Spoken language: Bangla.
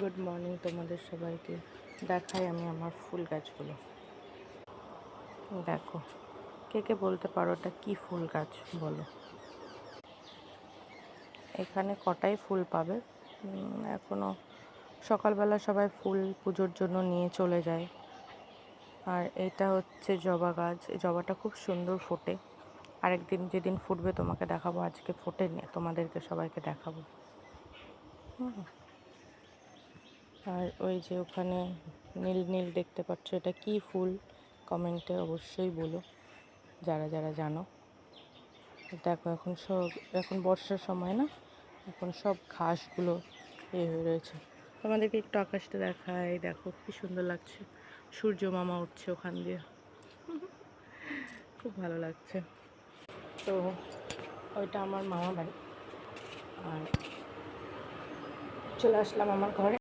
গুড মর্নিং তোমাদের সবাইকে। দেখাই আমি আমার ফুল গাছগুলো। দেখো, কে কে বলতে পারো এটা কী ফুল গাছ বলো। এখানে কটাই ফুল পাবে, এখনও সকালবেলা সবাই ফুল পুজোর জন্য নিয়ে চলে যায়। আর এটা হচ্ছে জবা গাছ, এই জবাটা খুব সুন্দর ফোটে। আরেকদিন যেদিন ফুটবে তোমাকে দেখাবো, আজকে ফোটেনি, তোমাদেরকে সবাইকে দেখাবো। আর ওই যে ওখানে নীল নীল দেখতে পাচ্ছ, এটা কী ফুল কমেন্টে অবশ্যই বলো যারা যারা জানো। দেখো এখন বর্ষার সময় না, এখন সব ঘাসগুলো হয়ে রয়েছে। তোমাদেরকে একটু আকাশটা দেখায়, দেখো কি সুন্দর লাগছে, সূর্য মামা উঠছে ওখান দিয়ে, খুব ভালো লাগছে। তো ওইটা আমার মামা বাড়ি, আর চলে আসলাম আমার ঘরে।